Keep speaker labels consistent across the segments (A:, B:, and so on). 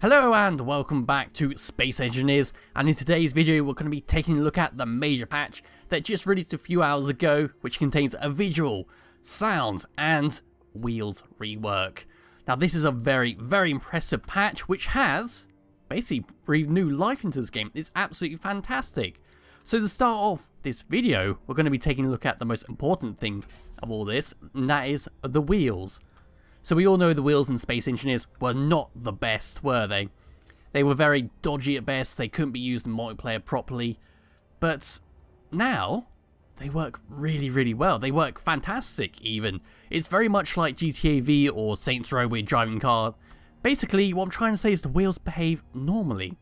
A: Hello and welcome back to Space Engineers, and in today's video we're going to be taking a look at the major patch that just released a few hours ago, which contains a visual, sounds and wheels rework. Now this is a very impressive patch which has basically breathed new life into this game. It's absolutely fantastic. So to start off this video, we're going to be taking a look at the most important thing of all this, and that is the wheels. So we all know the wheels in Space Engineers were not the best, were they? They were very dodgy at best, they couldn't be used in multiplayer properly, but now they work really well. They work fantastic even. It's very much like GTA V or Saints Row where you're driving a car. Basically what I'm trying to say is the wheels behave normally.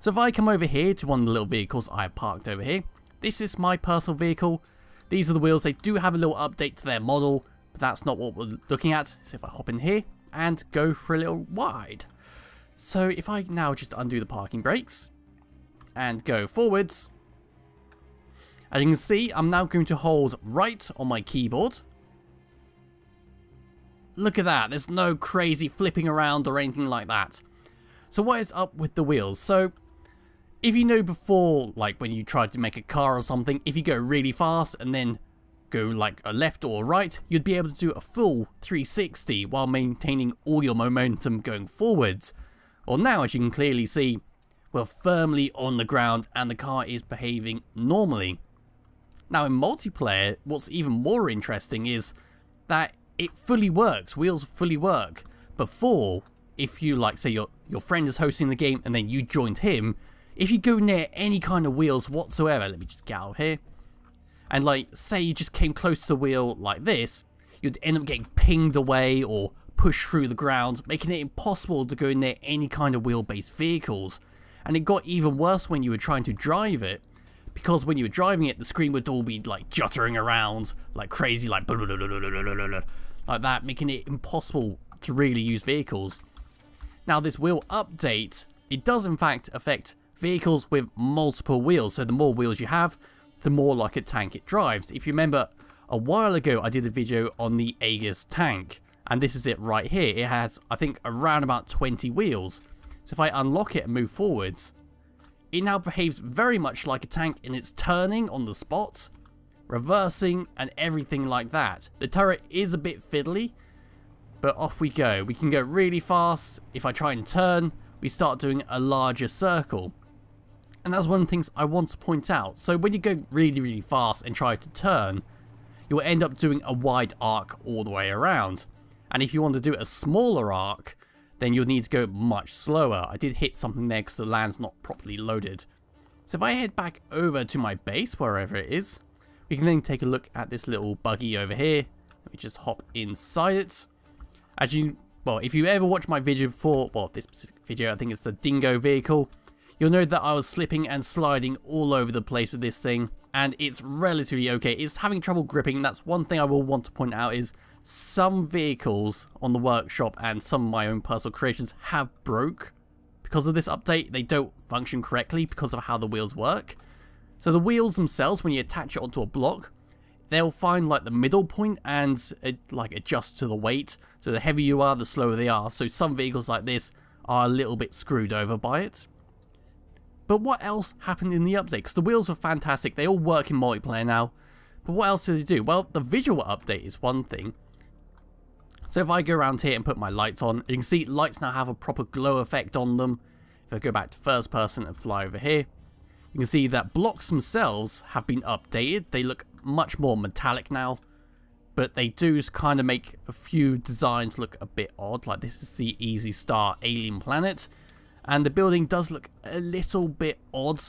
A: So if I come over here to one of the little vehicles I have parked over here, this is my personal vehicle. These are the wheels. They do have a little update to their model, but that's not what we're looking at. So if I hop in here and go for a little wide. So if I now just undo the parking brakes and go forwards, as you can see, I'm now going to hold right on my keyboard. Look at that, there's no crazy flipping around or anything like that. So what is up with the wheels? So if you know before, like when you tried to make a car or something, if you go really fast and then go like a left or a right, you'd be able to do a full 360 while maintaining all your momentum going forwards. Well now, as you can clearly see, we're firmly on the ground and the car is behaving normally. Now in multiplayer, what's even more interesting is that it fully works, wheels fully work. Before, if you like say your friend is hosting the game and then you joined him, if you go near any kind of wheels whatsoever, let me just get out of here, and like say you just came close to the wheel like this, you'd end up getting pinged away or pushed through the ground, making it impossible to go near any kind of wheel-based vehicles. And it got even worse when you were trying to drive it, because when you were driving it, the screen would all be like juttering around like crazy, like blah, blah, blah, blah, blah, blah, blah, like that, making it impossible to really use vehicles. Now this wheel update, it does in fact affect vehicles with multiple wheels, so the more wheels you have, the more like a tank it drives. If you remember, a while ago I did a video on the Aegis tank, and this is it right here. It has, I think, around about 20 wheels. So if I unlock it and move forwards, it now behaves very much like a tank in its turning on the spot, reversing, and everything like that. The turret is a bit fiddly, but off we go. We can go really fast. If I try and turn, we start doing a larger circle. And that's one of the things I want to point out. So when you go really fast and try to turn, you'll end up doing a wide arc all the way around. And if you want to do a smaller arc, then you'll need to go much slower. I did hit something there because the land's not properly loaded. So if I head back over to my base, wherever it is, we can then take a look at this little buggy over here. Let me just hop inside it. As you, well, if you ever watched my video before, well, this specific video, I think it's the Dingo vehicle, you'll know that I was slipping and sliding all over the place with this thing, and it's relatively okay. It's having trouble gripping. That's one thing I will want to point out, is some vehicles on the workshop and some of my own personal creations have broke because of this update. They don't function correctly because of how the wheels work. So the wheels themselves, when you attach it onto a block, they'll find like the middle point and like adjust to the weight. So the heavier you are, the slower they are. So some vehicles like this are a little bit screwed over by it. But what else happened in the update? Because the wheels were fantastic, they all work in multiplayer now. But what else did they do? Well, the visual update is one thing. So if I go around here and put my lights on, you can see lights now have a proper glow effect on them. If I go back to first person and fly over here, you can see that blocks themselves have been updated. They look much more metallic now. But they do kind of make a few designs look a bit odd. Like this is the Easy Star alien planet. And the building does look a little bit odd.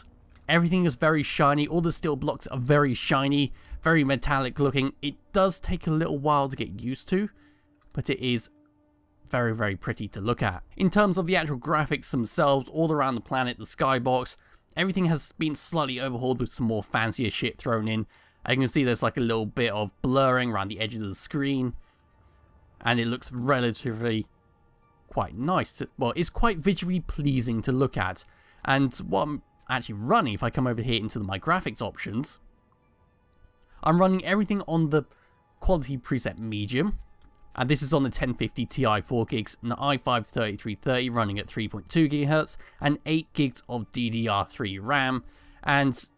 A: Everything is very shiny. All the steel blocks are very shiny, very metallic looking. It does take a little while to get used to, but it is very pretty to look at. In terms of the actual graphics themselves, all around the planet, the skybox, everything has been slightly overhauled with some more fancier shit thrown in. As you can see, there's like a little bit of blurring around the edges of the screen, and it looks relatively quite nice. Well, it's quite visually pleasing to look at. And what I'm actually running, if I come over here into my graphics options, I'm running everything on the quality preset medium. And this is on the 1050 Ti 4 gigs and the i5-3330 running at 3.2 GHz and 8 gigs of DDR3 RAM, and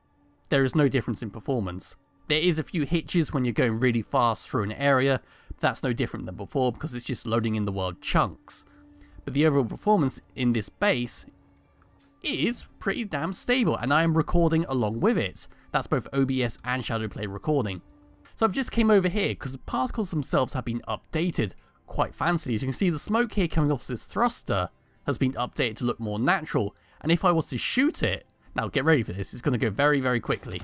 A: there is no difference in performance. There is a few hitches when you're going really fast through an area, but that's no different than before because it's just loading in the world chunks. But the overall performance in this base is pretty damn stable, and I am recording along with it. That's both OBS and Shadowplay recording. So I've just came over here because the particles themselves have been updated quite fancily. As you can see, the smoke here coming off this thruster has been updated to look more natural, and if I was to shoot it, now get ready for this, it's going to go very, very quickly.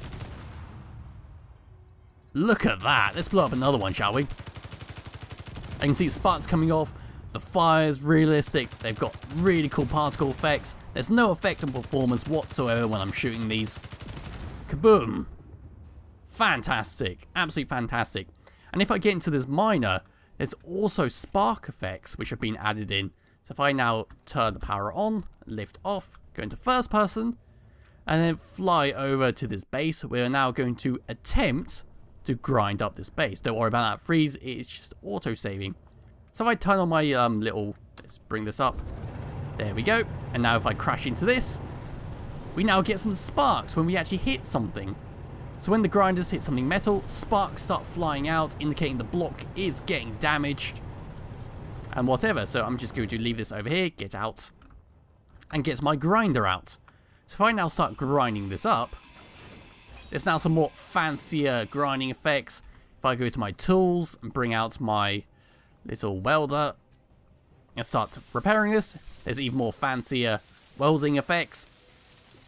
A: Look at that. Let's blow up another one, shall we? I can see sparks coming off. The fire's realistic. They've got really cool particle effects. There's no effect on performance whatsoever when I'm shooting these. Kaboom. Fantastic. Absolutely fantastic. And if I get into this miner, there's also spark effects which have been added in. So if I now turn the power on, lift off, go into first person, and then fly over to this base, we're now going to attempt to grind up this base. Don't worry about that freeze, it's just auto-saving. So if I turn on my let's bring this up. There we go. And now if I crash into this, we now get some sparks when we actually hit something. So when the grinders hit something metal, sparks start flying out, indicating the block is getting damaged. And whatever. So I'm just going to leave this over here, get out, and get my grinder out. So if I now start grinding this up, there's now some more fancier grinding effects. If I go to my tools and bring out my little welder and start repairing this, there's even more fancier welding effects.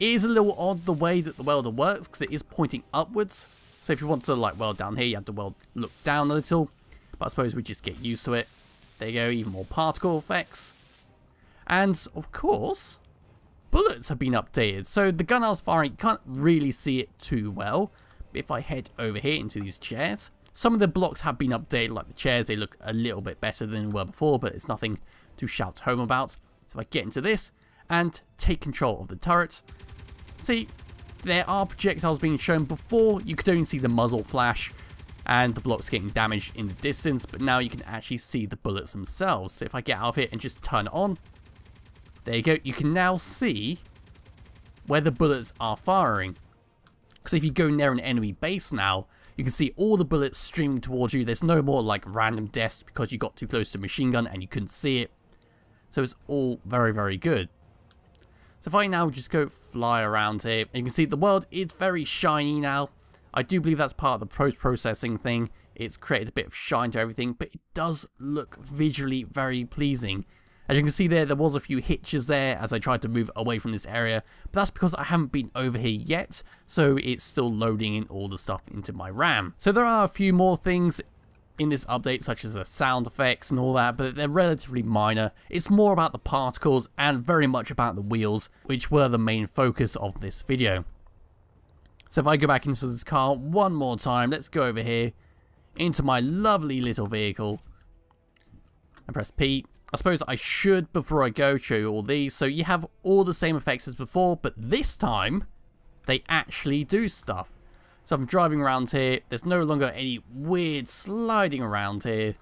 A: It is a little odd the way that the welder works because it is pointing upwards. So if you want to like weld down here, you have to look down a little. But I suppose we just get used to it. There you go, even more particle effects. And of course, bullets have been updated. So the gun I was firing, you can't really see it too well. But if I head over here into these chairs, some of the blocks have been updated, like the chairs. They look a little bit better than they were before, but it's nothing to shout home about. So if I get into this and take control of the turret, see, there are projectiles being shown. Before, you could only see the muzzle flash and the blocks getting damaged in the distance, but now you can actually see the bullets themselves. So if I get out of here and just turn it on, there you go, you can now see where the bullets are firing. Because if you go near an enemy base now, you can see all the bullets streaming towards you. There's no more like random deaths because you got too close to a machine gun and you couldn't see it. So it's all very, very good. So if I now just go fly around here, you can see the world is very shiny now. I do believe that's part of the post-processing thing. It's created a bit of shine to everything, but it does look visually very pleasing. As you can see there was a few hitches there as I tried to move away from this area, but that's because I haven't been over here yet, so it's still loading in all the stuff into my RAM. So there are a few more things in this update, such as the sound effects and all that, but they're relatively minor. It's more about the particles and very much about the wheels, which were the main focus of this video. So if I go back into this car one more time, let's go over here into my lovely little vehicle and press P. I suppose I should, before I go, show you all these. So you have all the same effects as before, but this time they actually do stuff. So I'm driving around here. There's no longer any weird sliding around here.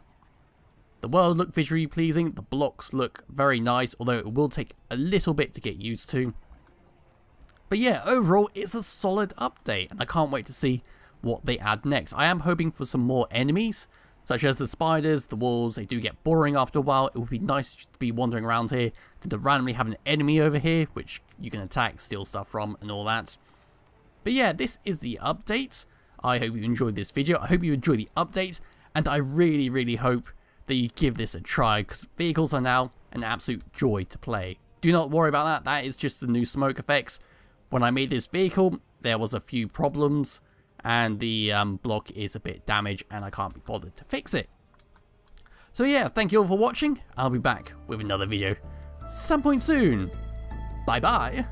A: The world look visually pleasing. The blocks look very nice, although it will take a little bit to get used to. But yeah, overall, it's a solid update, and I can't wait to see what they add next. I am hoping for some more enemies, such as the spiders, the wolves. They do get boring after a while. It would be nice just to be wandering around here, to randomly have an enemy over here, which you can attack, steal stuff from, and all that. But yeah, this is the update. I hope you enjoyed this video. I hope you enjoyed the update, and I really, really hope that you give this a try, because vehicles are now an absolute joy to play. Do not worry about that. That is just the new smoke effects. When I made this vehicle, there was a few problems, and the block is a bit damaged, and I can't be bothered to fix it. So yeah, thank you all for watching. I'll be back with another video some point soon. Bye bye.